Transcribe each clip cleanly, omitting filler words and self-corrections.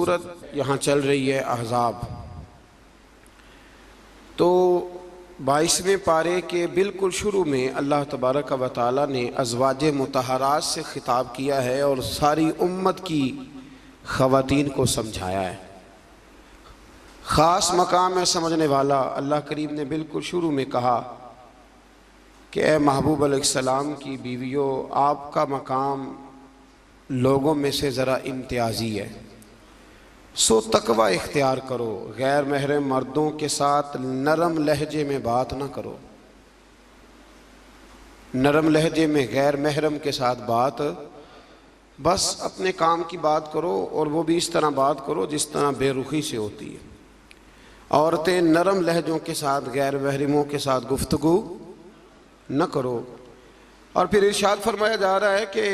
सूरत यहाँ चल रही है अहज़ाब। तो 22वें पारे के बिल्कुल शुरू में अल्लाह तबारक व तआला ने अज़वाजे मुतहरात से ख़िताब किया है और सारी उम्मत की ख़वातीन को समझाया है। ख़ास मकाम है समझने वाला। अल्लाह करीम ने बिल्कुल शुरू में कहा कि ए महबूब अलैहिस्सलाम की बीवियों, आपका मकाम लोगों में से ज़रा इम्तियाज़ी है, सो तकवा इख्तियार करो। गैर महरम मर्दों के साथ नरम लहजे में बात ना करो। नरम लहजे में गैर महरम के साथ बात, बस अपने काम की बात करो और वो भी इस तरह बात करो जिस तरह बेरुखी से होती है। औरतें नरम लहजों के साथ गैर महरमों के साथ गुफ्तगू न करो। और फिर इरशाद फरमाया जा रहा है कि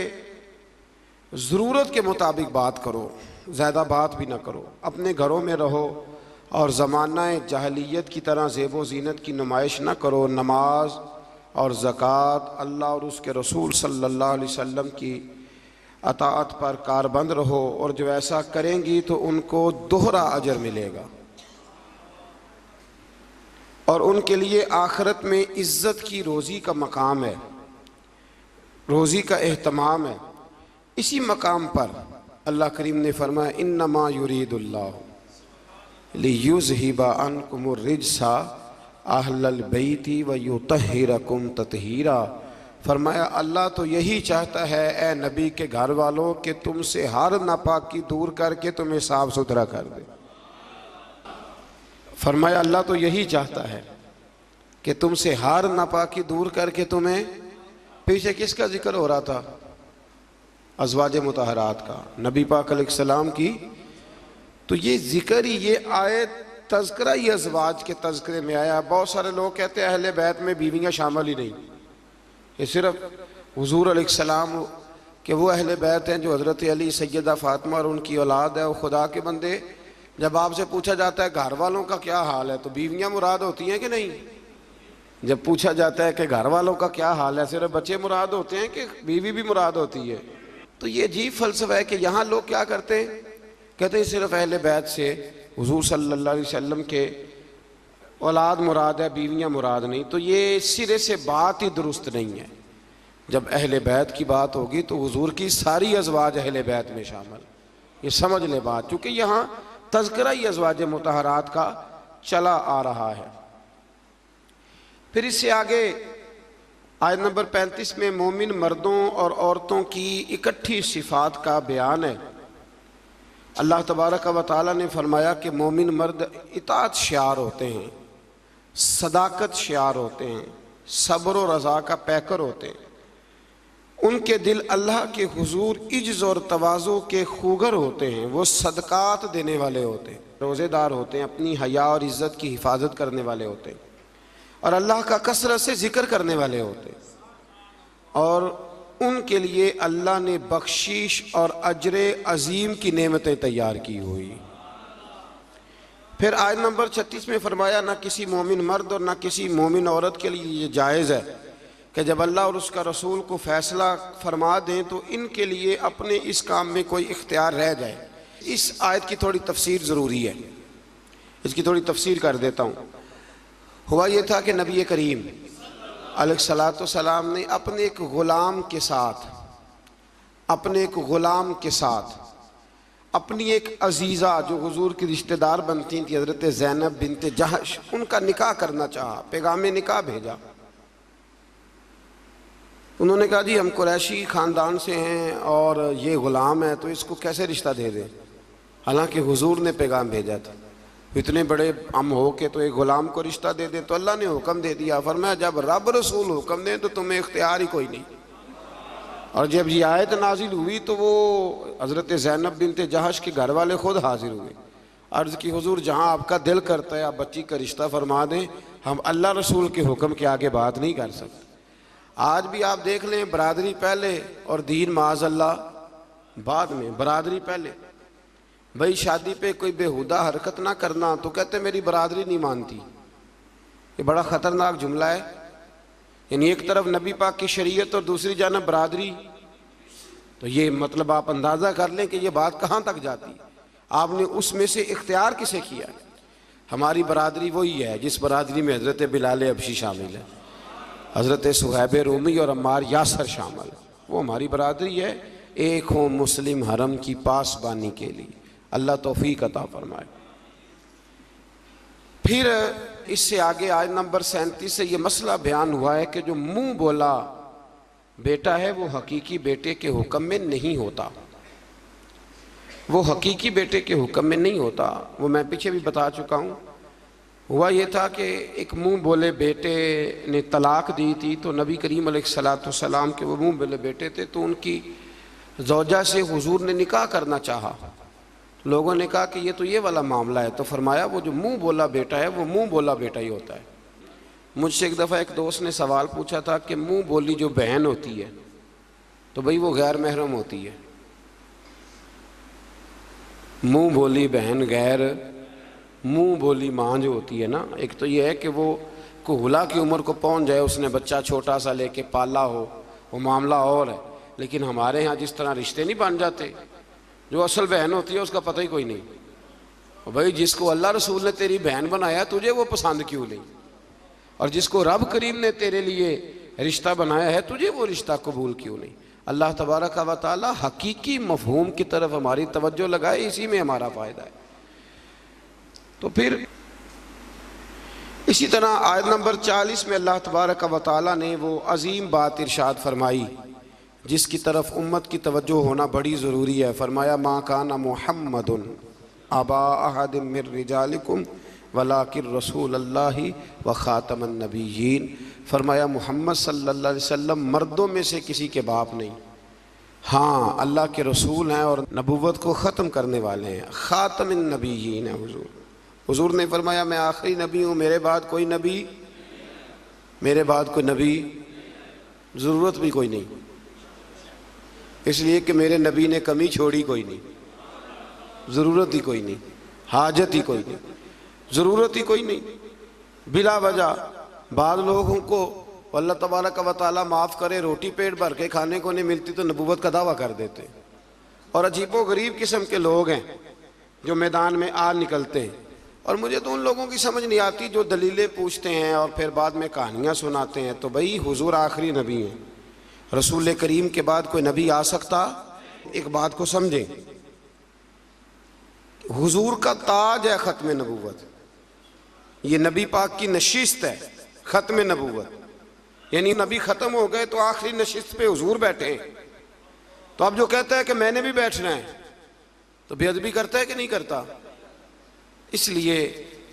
ज़रूरत के मुताबिक बात करो, ज़्यादा बात भी ना करो। अपने घरों में रहो और ज़माना जहलियत की तरह ज़ेबो ज़ीनत की नुमाइश ना करो। नमाज और ज़कात, अल्लाह और उसके रसूल सल्लल्लाहु अलैहि वसल्लम की अताअत पर कारबंद रहो, और जो ऐसा करेंगी तो उनको दोहरा अजर मिलेगा और उनके लिए आखिरत में इज़्ज़त की रोज़ी का मकाम है, रोज़ी का एहतमाम है। इसी मकाम पर अल्लाह करीम ने फरमाया इन्नमा युरीदुल्लाहु लियुज़हिबा अन्कुमुर रिज्सा अहलल बैति व युतहिरकुम ततहीरा। फरमाया अल्लाह तो यही चाहता है ए नबी के घर वालों कि तुमसे हर नापाकी दूर करके तुम्हें साफ़ सुथरा कर दे। फरमाया अल्लाह तो यही चाहता है कि तुमसे हर नापाकी दूर करके तुम्हें, पीछे किसका जिक्र हो रहा था? अज़वाजे मुतहरात का, नबी पाक अलैहिस्सलाम की। तो ये ज़िक्र ही, ये आयत तज़किरा ही अज़वाज के तज़किरे में आया। बहुत सारे लोग कहते हैं अहले बैत में बीवियाँ शामिल ही नहीं, ये सिर्फ हुज़ूर अलैहिस्सलाम के वो अहले बैत हैं जो हज़रत अली, सैयदा फ़ातिमा और उनकी औलाद है। और खुदा के बंदे, जब आपसे पूछा जाता है घर वालों का क्या हाल है, तो बीवियाँ मुराद होती हैं कि नहीं? जब पूछा जाता है कि घर वालों का क्या हाल है, सिर्फ बच्चे मुराद होते हैं कि बीवी भी मुराद होती है? तो ये अजीब फ़लसफ़ा है कि यहाँ लोग क्या करते हैं, कहते हैं सिर्फ अहले बैत से हुज़ूर सल्लल्लाहु अलैहि वसल्लम के औलाद मुराद है, बीवियाँ मुराद नहीं। तो ये सिरे से बात ही दुरुस्त नहीं है। जब अहले बैत की बात होगी तो हुज़ूर की सारी अज़वाज अहले बैत में शामिल, ये समझ ले बात, चूँकि यहाँ तज़किरा ही अज़वाजे मुतहरात का चला आ रहा है। फिर इससे आगे आयत नंबर 35 में मोमिन मर्दों और औरतों की इकट्ठी सिफ़ात का बयान है। अल्लाह तबारक व तआला ने फरमाया कि मोमिन मर्द इताअत शार होते हैं, सदाकत शार होते हैं, सब्र और रज़ा का पैकर होते हैं। उनके दिल अल्लाह के हुजूर इज्ज़ और तवाज़ु के खूगर होते हैं। वो सदकात देने वाले होते हैं, रोज़ेदार होते हैं, अपनी हया और इज़्ज़त की हिफाजत करने वाले होते हैं, और अल्लाह का कसरत से जिक्र करने वाले होते हैं। और उनके लिए अल्लाह ने बख्शीश और अजर अजीम की नेमतें तैयार की हुई। फिर आयत नंबर 36 में फरमाया ना किसी मोमिन मर्द और ना किसी मोमिन औरत के लिए ये जायज़ है कि जब अल्लाह और उसका रसूल को फ़ैसला फरमा दें तो इनके लिए अपने इस काम में कोई इख्तियार रह जाए। इस आयत की थोड़ी तफसीर ज़रूरी है, इसकी थोड़ी तफसीर कर देता हूँ। हुआ ये था कि नबी करीम अलैहिस्सलाम ने अपने एक ग़ुलाम के साथ अपनी एक अजीज़ा जो हुजूर की रिश्तेदार बनती थी, हज़रत ज़ैनब बिनत जहश, उनका निकाह करना चाहा, पैगाम निकाह भेजा। उन्होंने कहा जी हम कुरैशी ख़ानदान से हैं और ये ग़ुलाम है, तो इसको कैसे रिश्ता दे दें? हालांकि हुजूर ने पैगाम भेजा था, इतने बड़े हम हो के तो एक ग़ुलाम को रिश्ता दे दें। तो अल्लाह ने हुक्म दे दिया, फरमाया जब रब रसूल हुक्म दें तो तुम्हें इख्तियार ही कोई नहीं। और जब ये आयत नाजिल हुई तो वो हज़रत ज़ैनब बिनत जहश के घर वाले ख़ुद हाजिर हुए। अर्ज़ की हुजूर जहाँ आपका दिल करता है आप बच्ची का रिश्ता फरमा दें, हम अल्लाह रसूल के हुक्म के आगे बात नहीं कर सकते। आज भी आप देख लें, बरादरी पहले और दीन माज़अल्लाह बाद में। बरादरी पहले, भाई शादी पे कोई बेहुदा हरकत ना करना, तो कहते मेरी बरादरी नहीं मानती। ये बड़ा ख़तरनाक जुमला है। यानी एक तरफ नबी पाक की शरीयत और दूसरी जानब बरादरी, तो ये मतलब आप अंदाज़ा कर लें कि ये बात कहाँ तक जाती है। आपने उसमें से इख्तियार किसे किया? हमारी बरादरी वही है जिस बरादरी में हज़रत बिलाल हबशी शामिल है, हज़रत सुहैब रूमी और अम्मार यासर शामिल, वो हमारी बरादरी है। एक हो मुस्लिम हरम की पासबानी के लिए, अल्लाह तौफीक अता फरमाए। फिर इससे आगे आयत नंबर 37 से ये मसला बयान हुआ है कि जो मुंह बोला बेटा है वो हकीकी बेटे के हुक्म में नहीं होता, वो हकीकी बेटे के हुक्म में नहीं होता। वो मैं पीछे भी बता चुका हूँ। हुआ ये था कि एक मुंह बोले बेटे ने तलाक दी थी, तो नबी करीम अलैहिस्सलाम के वो मुंह बोले बेटे थे, तो उनकी ज़ौजा से हुजूर ने निकाह करना चाहा। लोगों ने कहा कि ये तो ये वाला मामला है, तो फरमाया वो जो मुंह बोला बेटा है वो मुंह बोला बेटा ही होता है। मुझसे एक दफ़ा एक दोस्त ने सवाल पूछा था कि मुंह बोली जो बहन होती है तो भाई वो गैर महरम होती है। मुंह बोली बहन गैर मुंह बोली माँ जो होती है ना, एक तो ये है कि वो कुहला की उम्र को पहुंच जाए, उसने बच्चा छोटा सा लेके पाला हो, वो मामला और है। लेकिन हमारे यहाँ जिस तरह रिश्ते नहीं बन जाते, जो असल बहन होती है उसका पता ही कोई नहीं। और भाई जिसको अल्लाह रसूल ने तेरी बहन बनाया तुझे वो पसंद क्यों नहीं, और जिसको रब करीम ने तेरे लिए रिश्ता बनाया है तुझे वो रिश्ता कबूल क्यों नहीं। अल्लाह तबारक व तआला हकीकी मफहूम की तरफ हमारी तवज्जो लगाए, इसी में हमारा फ़ायदा है। तो फिर इसी तरह आयत नंबर 40 में अल्लाह तबारक व तआला ने वो अजीम बात इरशाद फरमाई जिसकी तरफ उम्मत की तवज्जो होना बड़ी ज़रूरी है। फरमाया मा काना मुहम्मदुन अबा अहदिम मिर रिजालिकुम वलाकिन रसूलुल्लाहि व खातमन नबिय्यीन। फरमाया मोहम्मद सल्लल्लाहु अलैहि वसल्लम मर्दों में से किसी के बाप नहीं, हाँ अल्लाह के रसूल हैं और नबूवत को ख़त्म करने वाले हैं, खातमन नबिय्यीन है हुजूर। हुजूर ने फरमाया मैं आखिरी नबी हूँ, मेरे बाद कोई नबी ज़रूरत भी कोई नहीं, इसलिए कि मेरे नबी ने कमी छोड़ी कोई नहीं, ज़रूरत ही कोई नहीं, हाजत ही कोई नहीं, ज़रूरत ही कोई नहीं। बिला वजह बाद लोगों को अल्लाह तबारक व तआला माफ़ करे रोटी पेट भर के खाने को नहीं मिलती तो नबूवत का दावा कर देते। और अजीबो गरीब किस्म के लोग हैं जो मैदान में आ निकलते हैं, और मुझे तो उन लोगों की समझ नहीं आती जो दलीलें पूछते हैं और फिर बाद में कहानियाँ सुनाते हैं। तो भाई हुजूर आखिरी नबी हैं, रसूल करीम के बाद कोई नबी आ सकता? एक बात को समझें, हुजूर का ताज है ख़त्म नबूवत, ये नबी पाक की नशिस्त है ख़त्म नबूवत, यानी नबी ख़त्म हो गए तो आखिरी नशिस्त पे हुजूर बैठे हैं। तो अब जो कहता है कि मैंने भी बैठना है तो बेअदबी करता है कि नहीं करता? इसलिए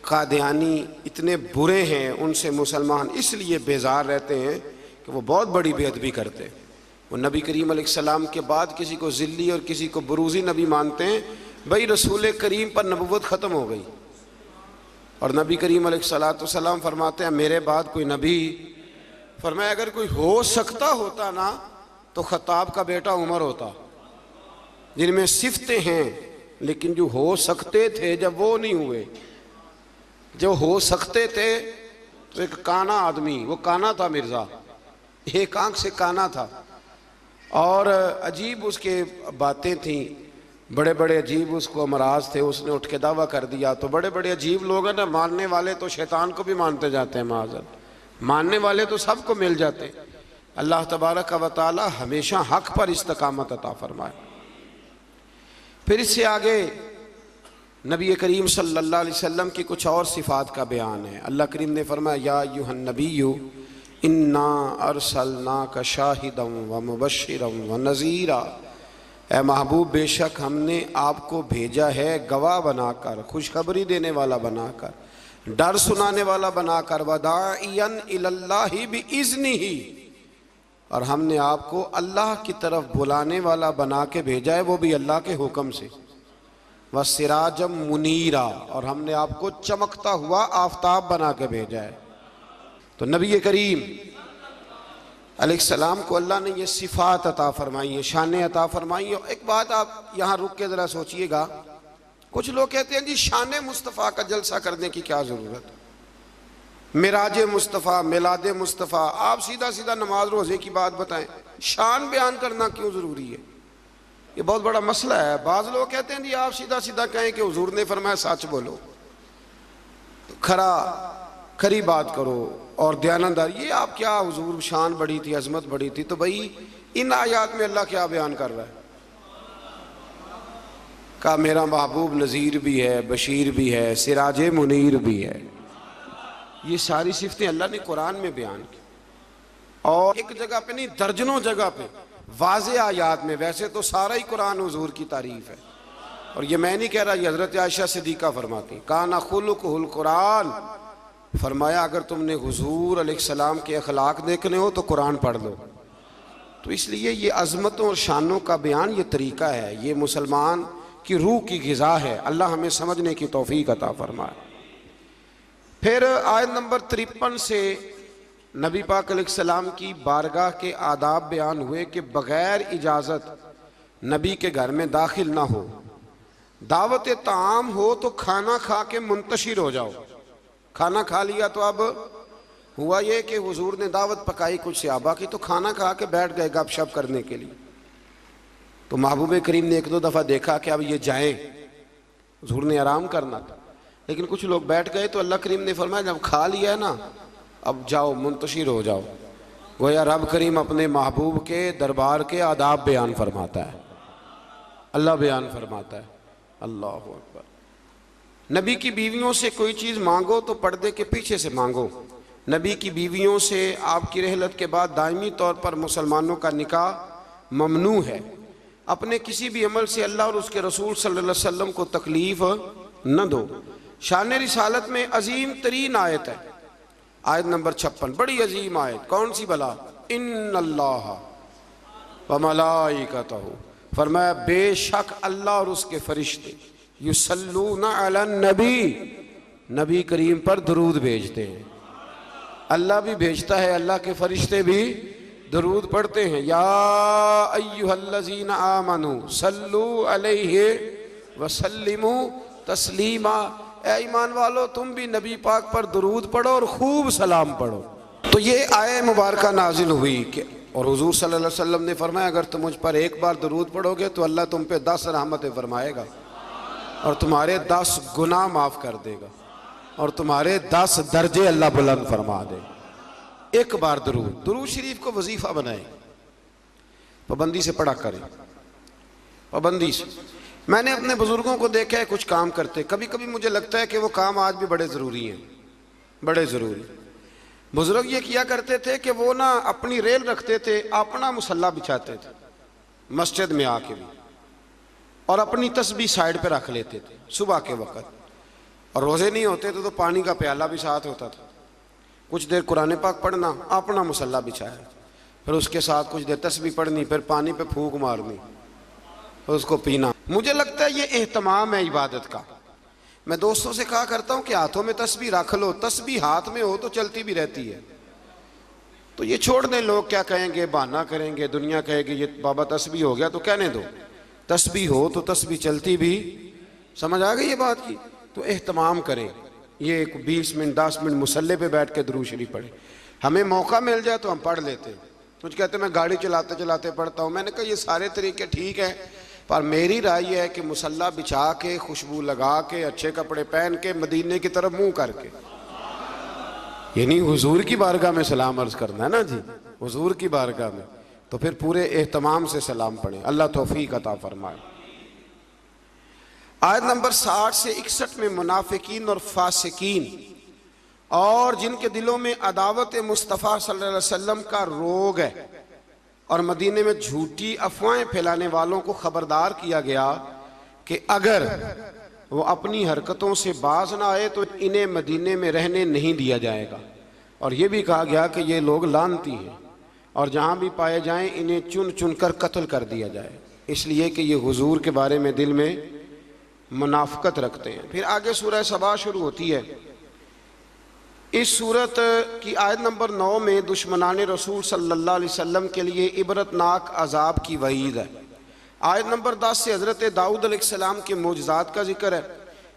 कादियानी इतने बुरे हैं, उनसे मुसलमान इसलिए बेजार रहते हैं कि वो बहुत बड़ी बेअदबी करते हैं। वो नबी करीम अलैहिस्सलाम के बाद किसी को ज़िल्ली और किसी को बुरूज़ी नबी मानते हैं। भाई रसूल करीम पर नबूवत ख़त्म हो गई और नबी करीम अलैहिस्सलाम फरमाते हैं मेरे बाद कोई नबी। फरमाया अगर कोई हो सकता होता ना तो खत्ताब का बेटा उमर होता, जिनमें सिफतें हैं लेकिन जो हो सकते थे जब वो नहीं हुए। जो हो सकते थे तो एक काना आदमी, वो काना था मिर्ज़ा, एक आंख से काना था और अजीब उसके बातें थी, बड़े बड़े अजीब उसको अमराज थे। उसने उठ के दावा कर दिया तो बड़े बड़े अजीब लोग हैं ना, मानने वाले तो शैतान को भी मानते जाते हैं, माज़अल्लाह मानने वाले तो सबको मिल जाते। अल्लाह तबारक व तआला हमेशा हक पर इस्तकामत अता फरमाए। फिर इससे आगे नबी करीम सल्लल्लाहु अलैहि वसल्लम की कुछ और सिफ़ात का बयान है। अल्लाह करीम ने फरमाया या अय्युहन नबिय्यु इन्ना अरसलनाका शाहिदम व मुबश्शिरम व नज़ीरा, ए महबूब बेशक हमने आपको भेजा है गवाह बनाकर, खुशखबरी देने वाला बनाकर, डर सुनाने वाला बनाकर, वदाइयन इलल्लाहि बिइज़्निही, और हमने आपको अल्लाह की तरफ बुलाने वाला बना के भेजा है, वो भी अल्लाह के हुक्म से, व सिराजम मुनीरा, और हमने आपको चमकता हुआ आफताब बना के भेजा है। तो नबी करीम अलैहिस्सलाम को अल्लाह ने ये सिफ़ात अता फरमाई है, शान अता फरमाई है। एक बात आप यहाँ रुक के ज़रा सोचिएगा, कुछ लोग कहते हैं जी शान मुस्तफ़ा का जलसा करने की क्या ज़रूरत, मिराज मुस्तफ़ा, मिलाद मुस्तफ़ा, आप सीधा सीधा नमाज रोज़े की बात बताएं, शान बयान करना क्यों ज़रूरी है? ये बहुत बड़ा मसला है। बाज़ लोग कहते हैं जी आप सीधा सीधा कहें कि हुजूर ने फरमाया सच बोलो, खरी बात करो और दयानतदार। ये आप क्या, हुजूर शान बड़ी थी, अजमत बड़ी थी, तो भाई इन आयात में अल्लाह क्या बयान कर रहा है? कहा मेरा महबूब नज़ीर भी है, बशीर भी है, सिराज मुनीर भी है। ये सारी सिफतें अल्लाह ने कुरान में बयान की, और एक जगह पे नहीं दर्जनों जगह पे वाज़े आयात में। वैसे तो सारा ही कुरान हुजूर की तारीफ है, और ये मैं नहीं कह रहा, ये हज़रत आयशा सिद्दीक़ा फरमाती, काना खुलुकुहुल कुरान, फरमाया अगर तुमने हुजूर अलैहिस्सलाम के अखलाक देखने हो तो कुरान पढ़ लो। तो इसलिए ये अज़मतों और शानों का बयान ये तरीका है, ये मुसलमान की रूह की ग़िज़ा है। अल्लाह हमें समझने की तौफ़ीक़ अता फरमाए। फिर आयत नंबर 53 से नबी पाक अलैहिस्सलाम की बारगाह के आदाब बयान हुए कि बग़ैर इजाज़त नबी के घर में दाखिल ना हो, दावत ताम हो तो खाना खा के मुंतशिर हो जाओ। खाना खा लिया तो अब हुआ ये कि हुजूर ने दावत पकाई कुछ सहाबा की, तो खाना खा के बैठ गए गपशप करने के लिए। तो महबूब करीम ने एक दो दफ़ा देखा कि अब ये जाएं, हुजूर ने आराम करना था, लेकिन कुछ लोग बैठ गए। तो अल्लाह करीम ने फरमाया जब खा लिया है ना, अब जाओ मुंतशिर हो जाओ। गोया रब करीम अपने महबूब के दरबार के आदाब बयान फरमाता है, अल्लाह बयान फरमाता है। अल्लाह अकबर। नबी की बीवियों से कोई चीज़ मांगो तो पर्दे के पीछे से मांगो। नबी की बीवियों से आपकी रहलत के बाद दायमी तौर पर मुसलमानों का निकाह ममनू है। अपने किसी भी अमल से अल्लाह और उसके रसूल सल्लल्लाहु अलैहि वसल्लम को तकलीफ़ न दो। शान रिसालत में अजीम तरीन आयत है, आयत नंबर 56, बड़ी अजीम आयत। कौन सी भला? इन्नल्लाह व मलाइकतहू, फरमाया बेशक अल्लाह और उसके फरिश्ते युसल्लूना अलन नबी, नबी करीम पर दरूद भेजते हैं। अल्लाह भी भेजता है, अल्लाह के फरिश्ते भी दरूद पढ़ते हैं। या अय्युहल्लज़ीना आमनू सल्लू अलैहि वसल्लिमू तस्लीमा, ए ईमान वालो तुम भी नबी पाक पर दरूद पढ़ो और खूब सलाम पढ़ो। तो ये आय मुबारका नाजिल हुई कि और हुजूर सल्लल्लाहु अलैहि वसल्लम ने फरमाया अगर तुम मुझ पर एक बार दरूद पढ़ोगे तो अल्लाह तुम पे 10 रहमतें फरमाएगा और तुम्हारे 10 गुनाह माफ़ कर देगा और तुम्हारे 10 दर्जे अल्लाह बुलंद फरमा देगा। एक बार दरूद शरीफ को वजीफ़ा बनाए, पाबंदी से पढ़ा करें, पाबंदी से। मैंने अपने बुजुर्गों को देखा है कुछ काम करते, कभी कभी मुझे लगता है कि वो काम आज भी बड़े ज़रूरी हैं, बड़े ज़रूरी। बुजुर्ग ये किया करते थे कि वो ना अपनी रेल रखते थे, अपना मुसल्ला बिछाते थे मस्जिद में आके भी, और अपनी तस्बीह साइड पे रख लेते थे सुबह के वक़्त। और रोज़े नहीं होते थे तो पानी का प्याला भी साथ होता था। कुछ देर कुरान पाक पढ़ना, अपना मुसल्ला बिछाया, फिर उसके साथ कुछ देर तस्बीह पढ़नी, फिर पानी पे फूंक मारनी, फिर उसको पीना। मुझे लगता है ये एहतमाम है इबादत का। मैं दोस्तों से कहा करता हूँ कि हाथों में तस्बीह रख लो, तस्बीह हाथ में हो तो चलती भी रहती है। तो ये छोड़ दें, लोग क्या कहेंगे, बहाना करेंगे, दुनिया कहेगी ये बाबा तस्बीह हो गया, तो कहने दो, तस्बीह हो तो तस्बीह चलती भी। समझ आ गई ये बात की? तो एहतमाम करें, ये एक 20 मिनट 10 मिनट मुसल्ले पे बैठ के दुरूद शरीफ पढ़े। हमें मौका मिल जाए तो हम पढ़ लेते हैं। कुछ कहते मैं गाड़ी चलाते चलाते पढ़ता हूँ। मैंने कहा ये सारे तरीके ठीक है, पर मेरी राय है कि मुसल्ला बिछा के, खुशबू लगा के, अच्छे कपड़े पहन के, मदीने की तरफ मुंह करके, यानी हुजूर की बारगाह में सलाम अर्ज करना है ना जी, हुजूर की बारगाह में, तो फिर पूरे एहतमाम से सलाम पढ़े। अल्लाह तौफीक अता फरमाए। आयत नंबर 60 से 61 में मुनाफिकीन और फासिकीन और जिनके दिलों में अदावत मुस्तफ़ा सल्लल्लाहु अलैहि वसल्लम का रोग है और मदीने में झूठी अफवाहें फैलाने वालों को खबरदार किया गया कि अगर वो अपनी हरकतों से बाज ना आए तो इन्हें मदीने में रहने नहीं दिया जाएगा। और ये भी कहा गया कि ये लोग लानती हैं और जहाँ भी पाए जाएं इन्हें चुन चुन कर कत्ल कर दिया जाए, इसलिए कि ये हुजूर के बारे में दिल में मुनाफकत रखते हैं। फिर आगे सूरह सबा शुरू होती है। इस सूरत की आयत नंबर 9 में दुश्मनान रसूल सल्लल्लाहु अलैहि वसल्लम के लिए इबरतनाक अजाब की वईद है। आयत नंबर 10 से हज़रत दाऊद अलैहिस्सलाम के मोजज़ात का जिक्र है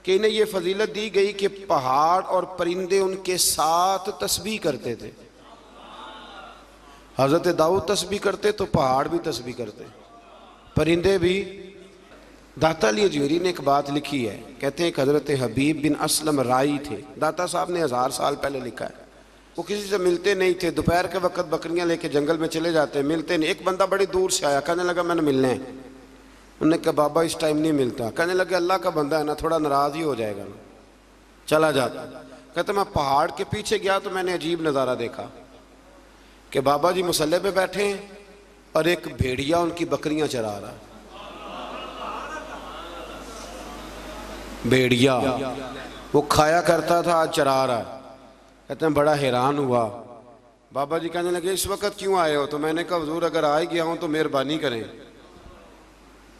कि इन्हें यह फजीलत दी गई कि पहाड़ और परिंदे उनके साथ तस्बीह करते थे। हज़रत दाऊद तस्बीह करते तो पहाड़ भी तस्बीह करते। परिंदे भी। दाता अली अजमेरी ने एक बात लिखी है, कहते हैं कि हज़रत हबीब बिन असलम राई थे। दाता साहब ने 1000 साल पहले लिखा है। वो किसी से मिलते नहीं थे, दोपहर के वक्त बकरियां लेके जंगल में चले जाते, मिलते नहीं। एक बंदा बड़ी दूर से आया, कहने लगा मैंने मिलने हैं। उन्होंने कहा बाबा इस टाइम नहीं मिलता। कहने लगे अल्लाह का बंदा है ना, थोड़ा नाराज़ ही हो जाएगा ना, चला जाता। कहते मैं पहाड़ के पीछे गया तो मैंने अजीब नज़ारा देखा कि बाबा जी मुसल्ले पे बैठे हैं और एक भेड़िया उनकी बकरियां चरा रहा है। भेड़िया वो खाया करता था, आज चरा रहा है। कहते हैं बड़ा हैरान हुआ। बाबा जी कहने लगे इस वक्त क्यों आए हो? तो मैंने कहा हुजूर अगर आ ही गया हूं तो मेहरबानी करें।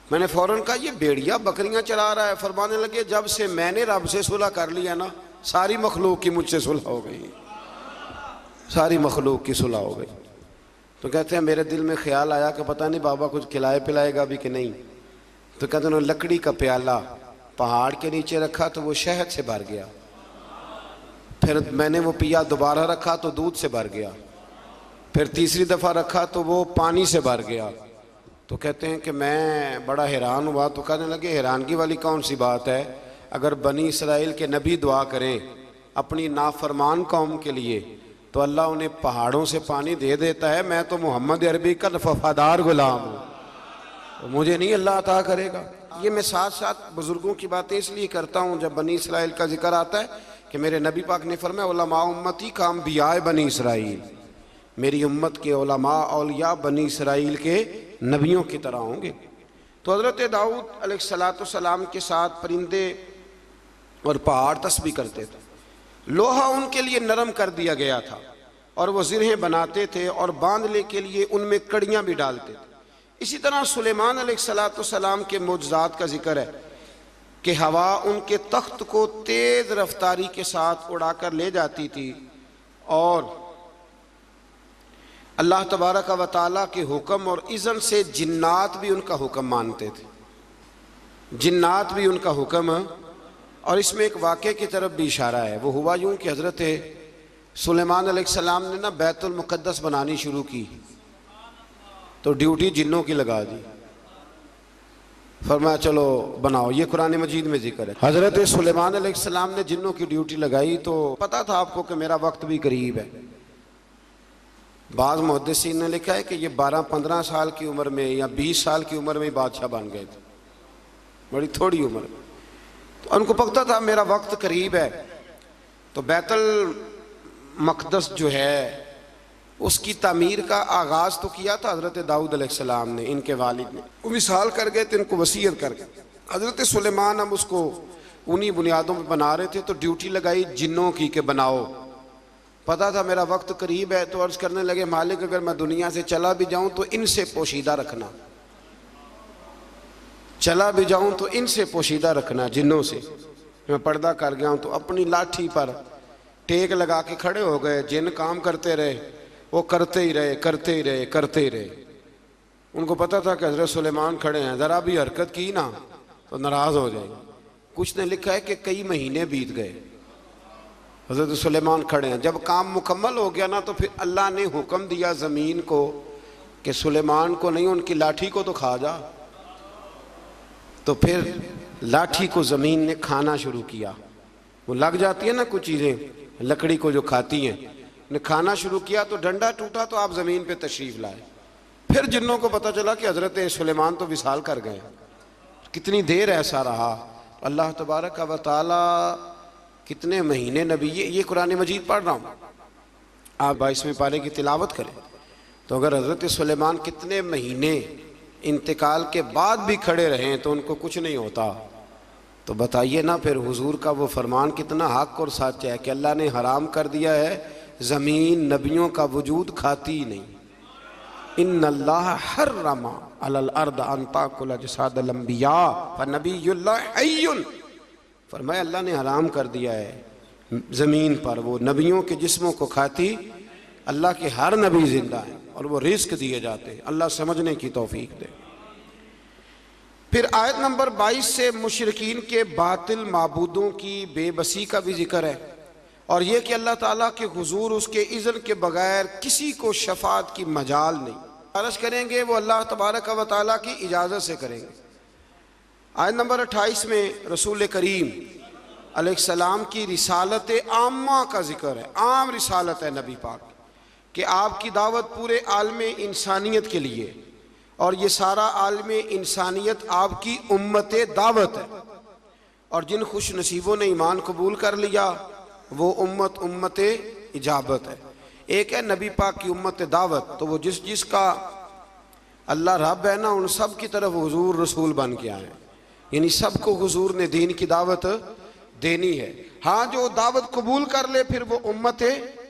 मैंने फौरन कहा ये भेड़िया बकरियां चरा रहा है। फरमाने लगे जब से मैंने रब से सुलह कर लिया ना, सारी मखलूक की मुझसे सुलह हो गई, सारी मखलूक की सुलह हो गई। तो कहते हैं मेरे दिल में ख्याल आया कि पता नहीं बाबा कुछ खिलाए पिलाएगा भी कि नहीं। तो कहते हैं लकड़ी का प्याला पहाड़ के नीचे रखा तो वो शहद से भर गया। फिर मैंने वो पिया, दोबारा रखा तो दूध से भर गया। फिर तीसरी दफ़ा रखा तो वो पानी से भर गया। तो कहते हैं कि मैं बड़ा हैरान हुआ। तो कहने लगे हैरानगी वाली कौन सी बात है? अगर बनी इसराइल के नबी दुआ करें अपनी नाफरमान कौम के लिए तो अल्लाह उन्हें पहाड़ों से पानी दे देता है। मैं तो मोहम्मद अरबी का वफादार गुलाम हूँ, तो मुझे नहीं अल्लाह अता करेगा। ये मैं साथ साथ बुजुर्गों की बातें इसलिए करता हूँ, जब बनी इसराइल का जिक्र आता है कि मेरे नबी पाक ने फरमाया उलमा उम्मती का अंबियाए बनी इसराइल, मेरी उम्मत के उलमा औलिया बनी इसराइल के नबियों की तरह होंगे। तो हज़रत दाऊद अलैहिस्सलाम के साथ परिंदे और पहाड़ तस्बीह करते थे। लोहा उनके लिए नरम कर दिया गया था और वो ज़िरहें बनाते थे और बांधने के लिए उनमें कड़ियाँ भी डालते थे। इसी तरह सुलेमान अलैहिस्सलाम के मोजज़ात का जिक्र है कि हवा उनके तख्त को तेज़ रफ्तारी के साथ उड़ाकर ले जाती थी और अल्लाह तबारक व तआला के हुक्म और इज़्न से जिन्नात भी उनका हुक्म मानते थे, जिन्नात भी उनका हुक्म। और इसमें एक वाक़े की तरफ भी इशारा है। वो हुआ यूँ कि हज़रत सुलेमान अलैहिस्सलाम ने ना बैतुल मुक़द्दस बनानी शुरू की तो ड्यूटी जिन्नों की लगा दी। फरमाया चलो बनाओ। ये कुरान मजीद में जिक्र है। हज़रत सुलेमान अलैहिस्सलाम ने जिन्नों की ड्यूटी लगाई तो पता था आपको कि मेरा वक्त भी करीब है। बाज़ मुहद्दिसीन ने लिखा है कि ये 12-15 साल की उम्र में या 20 साल की उम्र में बादशाह बन गए थे, बड़ी थोड़ी उम्र में। तो उनको पता था मेरा वक्त करीब है। तो बैतुल मक़दस जो है उसकी तामीर का आगाज़ तो किया था हज़रत दाऊद अलैहिस्सलाम ने, इनके वालिद ने। वो विसाल कर गए थे, इनको वसीयत कर गए। हज़रत सुलेमान हम उसको उन्हीं बुनियादों पर बना रहे थे तो ड्यूटी लगाई जिन्नों की कि बनाओ। पता था मेरा वक्त करीब है तो अर्ज़ करने लगे मालिक अगर मैं दुनिया से चला भी जाऊं तो इनसे पोशीदा रखना, चला भी जाऊं तो इनसे पोशीदा रखना, जिन्नों से। मैं पर्दा कर गया हूं तो अपनी लाठी पर टेक लगा के खड़े हो गए। जिन काम करते रहे वो करते ही रहे, करते ही रहे, करते ही रहे। उनको पता था कि हज़रत सुलेमान खड़े हैं, ज़रा भी हरकत की ना तो नाराज़ हो जाएंगे। कुछ ने लिखा है कि कई महीने बीत गए, हज़रत सुलेमान खड़े हैं। जब काम मुकम्मल हो गया ना तो फिर अल्लाह ने हुक्म दिया ज़मीन को कि सुलेमान को नहीं उनकी लाठी को तो खा जा। तो फिर लाठी को ज़मीन ने खाना शुरू किया। वो लग जाती है ना कुछ चीज़ें लकड़ी को जो खाती हैं, ने खाना शुरू किया तो डंडा टूटा तो आप ज़मीन पे तशरीफ़ लाए। फिर जिन्नों को पता चला कि हज़रत सुलेमान तो विसाल कर गए। कितनी देर ऐसा रहा। अल्लाह तबारक व तआला कितने महीने नबी, ये कुरान मजीद पढ़ रहा हूँ, आप 22वें पारे की तिलावत करें तो अगर हज़रत सुलेमान कितने महीने इंतकाल के बाद भी खड़े रहें तो उनको कुछ नहीं होता, तो बताइए ना फिर हुजूर का वो फरमान कितना हक और सच है कि अल्लाह ने हराम कर दिया है ज़मीन नबियों का वजूद खाती ही नहीं। इन्नल्लाह हर्रमा अलल अर्द अन ताकुल अजसादल अंबिया फनबियुल्लाह हय्युन। फरमाया अल्लाह ने हराम कर दिया है ज़मीन पर वो नबियों के जिस्मों को खाती। अल्लाह के हर नबी जिंदा है और वो रिस्क दिए जाते हैं। अल्लाह समझने की तौफीक दे। फिर आयत नंबर 22 से मुशरिकीन के बातिल माबूदों की बेबसी का भी जिक्र है और ये कि अल्लाह ताला के हुजूर उसके इज़्न के बगैर किसी को शफात की मजाल नहीं। सिफारिश करेंगे वो अल्लाह तबारक व तआला की इजाज़त से करेंगे। आयत नंबर 28 में रसूल करीम अलैहिस्सलाम की रिसालत आम्मा का जिक्र है। आम रिसालत है नबी पाक कि आपकी दावत पूरे आलम इंसानियत के लिए, और ये सारा आलम इंसानियत आपकी उम्मत दावत है। और जिन खुश नसीबों ने ईमान कबूल कर लिया वो उम्मत इजाबत है। एक है नबी पाक की उम्मत दावत, तो वो जिसका अल्लाह रब है ना, उन सब की तरफ हुजूर रसूल बन के आए, यानी सबको हुजूर ने दीन की दावत देनी है। हाँ, जो दावत कबूल कर ले फिर वो उम्मत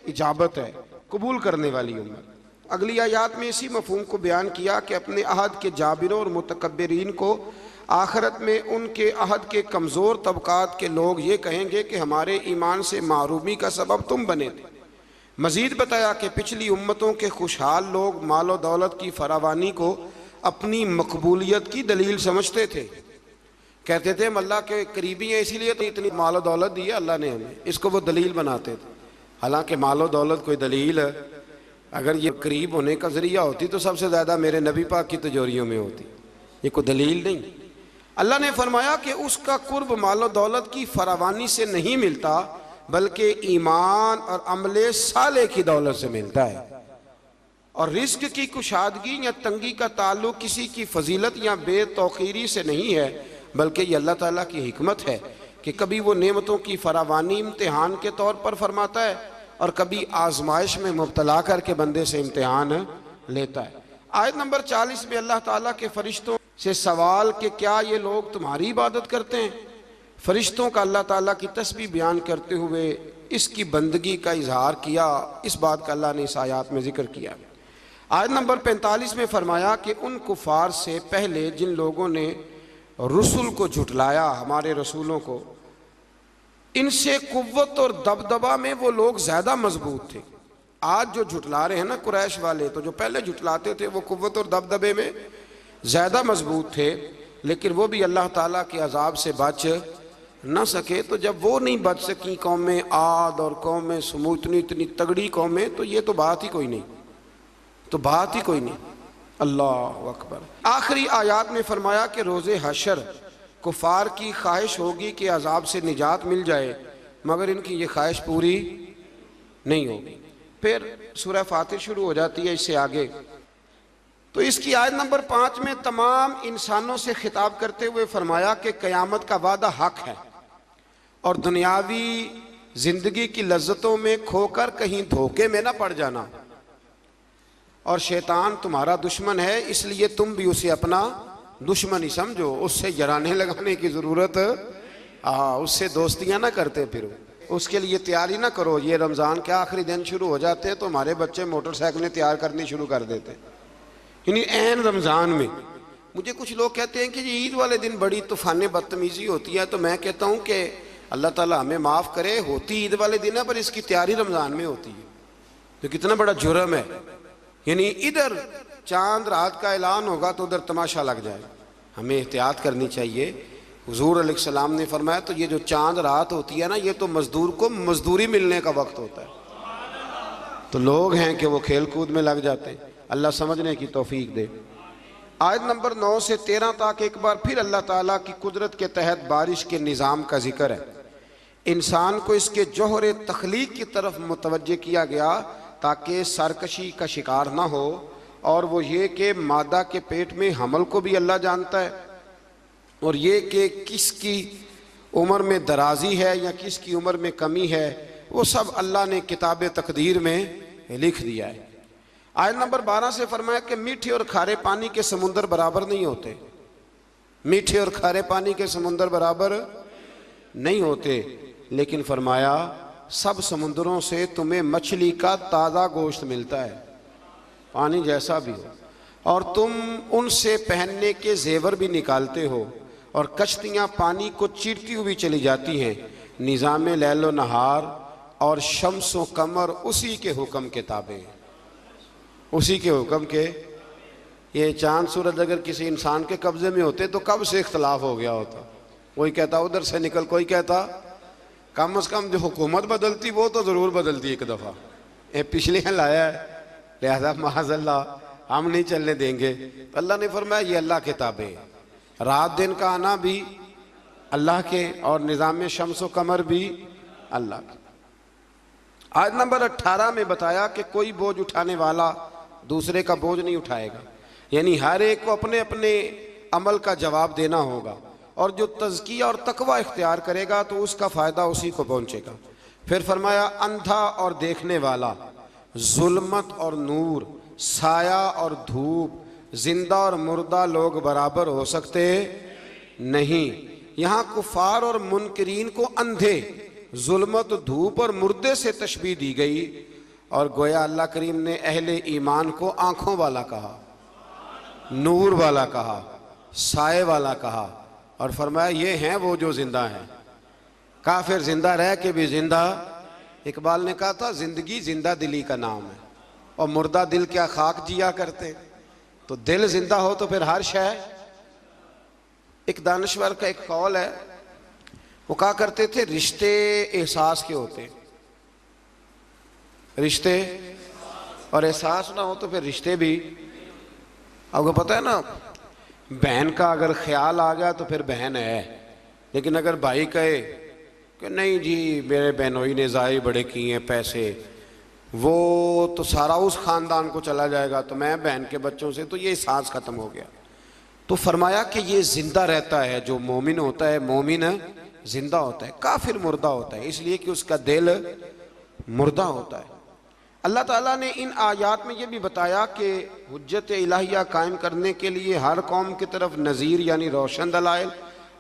इजाबत है, कबूल करने वाली उम्मत। अगली आयात में इसी मफहूम को बयान किया कि अपने अहद के जाबिरों और मुतकब्बिरीन को आखिरत में उनके अहद के कमज़ोर तबकात के लोग ये कहेंगे कि हमारे ईमान से मारूमी का सबब तुम बने थे। मज़ीद बताया कि पिछली उम्मतों के खुशहाल लोग माल और दौलत की फरावानी को अपनी मकबूलियत की दलील समझते थे। कहते थे हम अल्लाह के करीबी हैं इसीलिए तो इतनी माल और दौलत दी है अल्लाह ने हमें, इसको वो दलील बनाते थे। हालांकि माल और दौलत कोई दलील, अगर ये करीब होने का ज़रिया होती तो सबसे ज़्यादा मेरे नबी पाक की तिजोरियों में होती, ये कोई दलील नहीं। अल्लाह ने फरमाया कि उसका कुर्ब माल और दौलत की फरावानी से नहीं मिलता बल्कि ईमान और अमले साले की दौलत से मिलता है। और रिस्क की कुशादगी या तंगी का ताल्लुक किसी की फजीलत या बेतौकीरी से नहीं है, बल्कि ये अल्लाह ताला की हिकमत है कि कभी वो नेमतों की फरावानी इम्तिहान के तौर पर फरमाता है और कभी आजमाइश में मुब्तला करके बंदे से इम्तिहान लेता है। आयत नंबर 40 में अल्लाह ताला के फरिश्तों से सवाल कि क्या ये लोग तुम्हारी इबादत करते हैं। फरिश्तों का अल्लाह ताला की तस्बीह बयान करते हुए इसकी बंदगी का इजहार किया, इस बात का अल्लाह ने इस आयत में जिक्र किया। आयत नंबर 45 में फरमाया कि उन कुफार से पहले जिन लोगों ने रसूल को झुटलाया, हमारे रसूलों को, इनसे कुव्वत और दबदबा में वो लोग ज़्यादा मजबूत थे। आज जो झुटला रहे हैं ना कुरैश वाले, तो जो पहले झुटलाते थे वो कुव्वत और दबदबे में ज़्यादा मजबूत थे, लेकिन वो भी अल्लाह ताला के अजाब से बच न सके। तो जब वो नहीं बच सकी कौमें आद और कौमें समूद, इतनी तगड़ी कौमें, तो ये तो बात ही कोई नहीं, तो बात ही कोई नहीं। अल्लाह अकबर। आखिरी आयात में फरमाया कि रोज़े हशर कुफार की ख्वाहिश होगी कि अजाब से निजात मिल जाए, मगर इनकी ये ख्वाहिश पूरी नहीं होगी। फिर सूरह फातिर शुरू हो जाती है इससे आगे। तो इसकी आयत नंबर 5 में तमाम इंसानों से खिताब करते हुए फरमाया कि क़यामत का वादा हक है और दुनियावी जिंदगी की लज्जतों में खोकर कहीं धोखे में ना पड़ जाना। और शैतान तुम्हारा दुश्मन है, इसलिए तुम भी उसे अपना दुश्मन ही समझो, उससे जराने लगाने की ज़रूरत, उससे दोस्तियां ना करते फिरो, उसके लिए तैयारी ना करो। ये रमज़ान के आखिरी दिन शुरू हो जाते हैं तो हमारे बच्चे मोटरसाइकिलें तैयार करनी शुरू कर देते हैं, यानी ऐन रमज़ान में। मुझे कुछ लोग कहते हैं कि ये ईद वाले दिन बड़ी तूफ़ान बदतमीज़ी होती है, तो मैं कहता हूँ कि अल्लाह ताला हमें माफ़ करे, होती ईद वाले दिन है पर इसकी तैयारी रमज़ान में होती है, तो कितना बड़ा जुर्म है। यानी इधर चांद रात का ऐलान होगा तो उधर तमाशा लग जाए, हमें एहतियात करनी चाहिए। हुजूर अलैहिस्सलाम ने फरमाया तो ये जो चांद रात होती है ना, ये तो मजदूर को मजदूरी मिलने का वक्त होता है, तो लोग हैं कि वो खेल कूद में लग जाते हैं। अल्लाह समझने की तौफीक दे। आयत नंबर 9 से 13 तक एक बार फिर अल्लाह ताला की कुदरत के तहत बारिश के निज़ाम का जिक्र है। इंसान को इसके जौहर तख्लीक की तरफ मुतवज्जे किया गया ताकि सरकशी का शिकार ना हो, और वो ये कि मादा के पेट में हमल को भी अल्लाह जानता है, और ये कि किसकी उम्र में दराजी है या किसकी उम्र में कमी है, वो सब अल्लाह ने किताब तकदीर में लिख दिया है। आयत नंबर 12 से फरमाया कि मीठे और खारे पानी के समुंदर बराबर नहीं होते, मीठे और खारे पानी के समुंदर बराबर नहीं होते, लेकिन फरमाया सब समुंदरों से तुम्हें मछली का ताज़ा गोश्त मिलता है, पानी जैसा भी हो, और तुम उनसे पहनने के जेवर भी निकालते हो, और कश्तियाँ पानी को चीरती हुई चली जाती हैं। निज़ाम लैलो नहार और शम्सो कमर उसी के हुक्म के ताबे, उसी के हुक्म के। ये चांद सूरज अगर किसी इंसान के कब्जे में होते तो कब से इख्तलाफ हो गया होता, कोई कहता उधर से निकल, कोई कहता कम से कम जो हुकूमत बदलती वो तो ज़रूर बदलती एक दफ़ा, ये पिछले लाया है, लिहाजा माज़अल्लाह हम नहीं चलने देंगे। तो अल्लाह ने फरमाया ये अल्लाह के ताबे, रात दिन का आना भी अल्लाह के और निज़ाम शम्स व कमर भी अल्लाह के। आयत नंबर 18 में बताया कि कोई बोझ उठाने वाला दूसरे का बोझ नहीं उठाएगा, यानी हर एक को अपने अपने अमल का जवाब देना होगा, और जो तज़किया और तकवा इख्तियार करेगा तो उसका फ़ायदा उसी को पहुँचेगा। फिर फरमाया अंधा और देखने वाला, जुल्मत और नूर, साया और धूप, जिंदा और मुर्दा लोग बराबर हो सकते नहीं। यहाँ कुफार और मुनकरीन को अंधे, जुल्मत, धूप और मुर्दे से तशबीह दी गई, और गोया अल्लाह करीम ने अहले ईमान को आँखों वाला कहा, नूर वाला कहा, साए वाला कहा, और फरमाया ये हैं वो जो जिंदा हैं। काफिर जिंदा रह के भी जिंदा, इकबाल ने कहा था जिंदगी जिंदा दिली का नाम है, और मुर्दा दिल क्या खाक जिया करते। तो दिल जिंदा हो तो फिर हर शय। एक दानश्वर का एक कौल है, वो कहा करते थे रिश्ते एहसास के होते, रिश्ते और एहसास ना हो तो फिर रिश्ते भी। आपको पता है ना, बहन का अगर ख्याल आ गया तो फिर बहन है, लेकिन अगर भाई कहे कि नहीं जी मेरे बहनोई ने ज़ाहिर बड़े किए हैं पैसे, वो तो सारा उस ख़ानदान को चला जाएगा, तो मैं बहन के बच्चों से, तो ये एहसास ख़त्म हो गया। तो फरमाया कि ये ज़िंदा रहता है, जो मोमिन होता है मोमिन ज़िंदा होता है, काफिर मुर्दा होता है, इसलिए कि उसका दिल मुर्दा होता है। अल्लाह ताला ने इन आयात में ये भी बताया कि हुज्जत इलाहिया कायम करने के लिए हर कौम की तरफ नज़ीर यानी रोशन दलाइल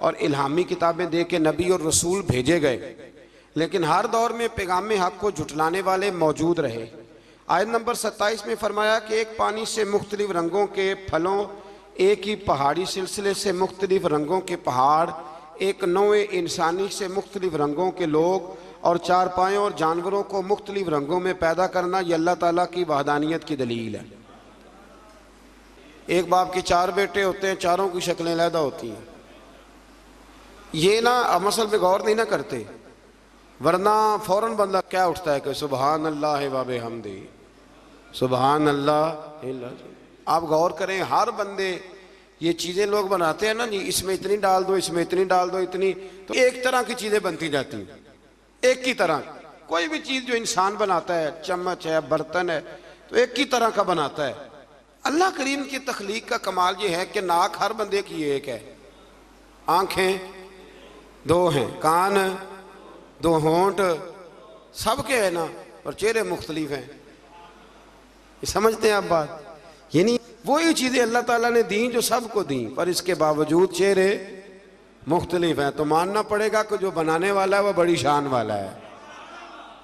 और इल्हामी किताबें दे के नबी और रसूल भेजे गए, लेकिन हर दौर में पैगाम हक़ को झुटलाने वाले मौजूद रहे। आयत नंबर 27 में फरमाया कि एक पानी से मुख्तलिफ रंगों के फलों, एक ही पहाड़ी सिलसिले से मुख्तलिफ रंगों के पहाड़, एक नौए इंसानी से मुख्तलिफ रंगों के लोग, और चारपायों और जानवरों को मुख्तलिफ रंगों में पैदा करना, यह अल्लाह ताला की वहदानियत की दलील है। एक बाप के 4 बेटे होते हैं, चारों की शक्लें अलहदा होती हैं। ये ना मसल पे गौर नहीं ना करते, वरना फौरन बंदा क्या उठता है कि सुबहान अल्लाह व बिहम्दी, सुबहान अल्लाह। आप गौर करें, हर बंदे ये चीज़ें लोग बनाते हैं ना जी, इसमें इतनी डाल दो, इसमें इतनी डाल दो, इतनी, तो एक तरह की चीज़ें बनती जाती हैं, एक ही तरह। कोई भी चीज़ जो इंसान बनाता है, चम्मच है, बर्तन है, तो एक ही तरह का बनाता है। अल्लाह करीम की तख्लीक का कमाल ये है कि नाक हर बंदे की एक है, आँखें 2 हैं, कान 2, होंठ सबके है ना, और चेहरे मुख्तलिफ हैं। ये समझते हैं आप बात? यानी वही चीज़ें अल्लाह ताला ने दी जो सबको दी, पर इसके बावजूद चेहरे मुख्तलिफ हैं। तो मानना पड़ेगा कि जो बनाने वाला है वह बड़ी शान वाला है,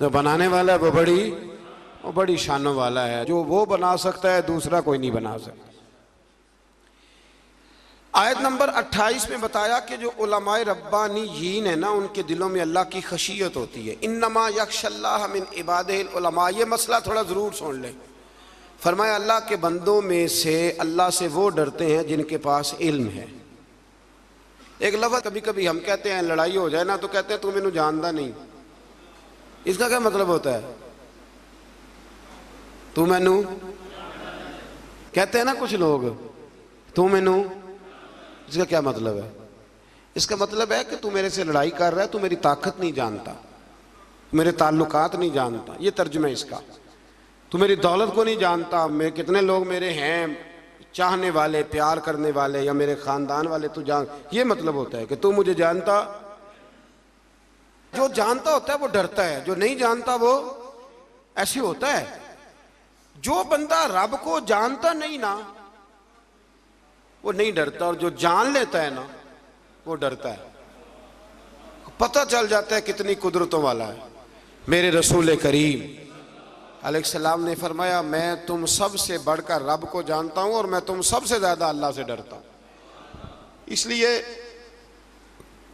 जो बनाने वाला है वो बड़ी शानों वाला है। जो वो बना सकता है दूसरा कोई नहीं बना सकता। आयत नंबर 28 में बताया कि जो उलमाए रब्बानीयीन है ना, उनके दिलों में अल्लाह की खशियत होती है। इन्नमा यख्शल्लाह मिन इबादिहिल उलमा। ये मसला थोड़ा ज़रूर सुन लें। फरमाया अल्लाह के बंदों में से अल्लाह से वो डरते हैं जिनके पास इल्म है। एक लफ्ज़ कभी कभी हम कहते हैं, लड़ाई हो जाए ना तो कहते हैं तू मैनू जानता नहीं। इसका क्या मतलब होता है? तू मैनू कहते हैं ना कुछ लोग, तू मैनू, इसका क्या मतलब है? इसका मतलब है कि तू मेरे से लड़ाई कर रहा है, तू मेरी ताकत नहीं जानता, मेरे ताल्लुकात नहीं जानता। ये तर्जुमा है इसका। तू मेरी दौलत को नहीं जानता, मैं कितने लोग मेरे हैं चाहने वाले, प्यार करने वाले, या मेरे ख़ानदान वाले, तू जान। ये मतलब होता है कि तू मुझे जानता। जो जानता होता है वो डरता है, जो नहीं जानता वो ऐसे होता है। जो बंदा रब को जानता नहीं ना वो नहीं डरता, और जो जान लेता है ना वो डरता है। पता चल जाता है कितनी कुदरतों वाला है। मेरे रसूल करीम अलैहिस्सलाम ने फरमाया, मैं तुम सब से बढ़कर रब को जानता हूँ और मैं तुम सबसे ज़्यादा अल्लाह से डरता हूँ। इसलिए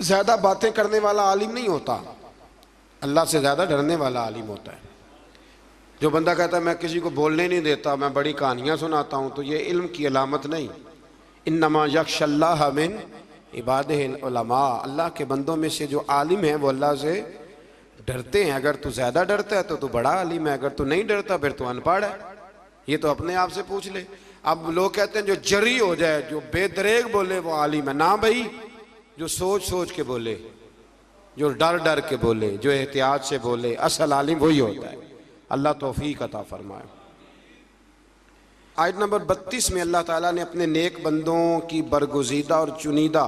ज़्यादा बातें करने वाला आलिम नहीं होता, अल्लाह से ज़्यादा डरने वाला आलिम होता है। जो बंदा कहता है मैं किसी को बोलने नहीं देता, मैं बड़ी कहानियाँ सुनाता हूँ, तो ये इल्म की अलामत नहीं। इन्नमा यख्शल्लाह मिन इबादिहिल उलमा। अल्लाह के बंदों में से जो आलिम है वो अल्लाह से डरते हैं। अगर तू ज़्यादा डरता है तो तू बड़ा आलिम है, अगर तू नहीं डरता फिर तू अनपढ़ है। ये तो अपने आप से पूछ ले। अब लोग कहते हैं जो जरी हो जाए, जो बेदरेग बोले वो आलिम है। ना भाई, जो सोच सोच के बोले, जो डर डर के बोले, जो एहतियात से बोले, असल आलिम वही होता है। अल्लाह तौफीक अता फरमाए। आयत नंबर 32 में अल्लाह ताला ने अपने नेक बंदों की बरगुज़ीदा और चुनीदा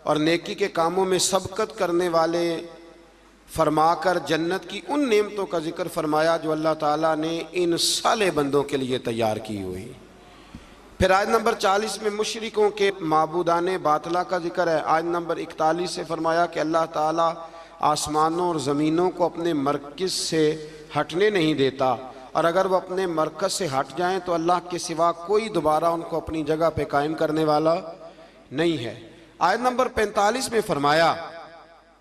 और नेकी के कामों में सबकत करने वाले फरमाकर जन्नत की उन नेमतों का जिक्र फरमाया जो अल्लाह ताला ने इन साले बंदों के लिए तैयार की हुई। फिर आयत नंबर 40 में मुशरिकों के माबूदाने बातला का जिक्र है। आयत नंबर 41 से फरमाया कि अल्लाह ताला आसमानों और ज़मीनों को अपने मरकज़ से हटने नहीं देता, और अगर वह अपने मरकज़ से हट जाएं तो अल्लाह के सिवा कोई दोबारा उनको अपनी जगह पे कायम करने वाला नहीं है। आयत नंबर 45 में फरमाया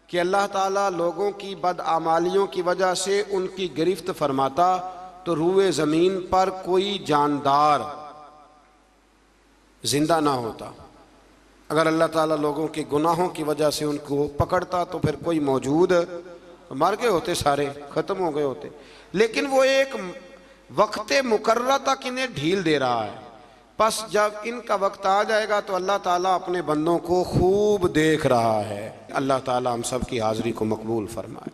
कि अल्लाह ताला लोगों की बदआमालियों की वजह से उनकी गिरफ्त फरमाता तो रूए ज़मीन पर कोई जानदार जिंदा ना होता। अगर अल्लाह ताला लोगों के गुनाहों की वजह से उनको पकड़ता तो फिर कोई मौजूद मर गए होते, सारे ख़त्म हो गए होते। लेकिन वो एक वक्त मुकर्रर तक इन्हें ढील दे रहा है। बस जब इनका वक्त आ जाएगा तो अल्लाह ताला अपने बंदों को खूब देख रहा है। अल्लाह ताला हम सब की हाज़िरी को मकबूल फरमाए।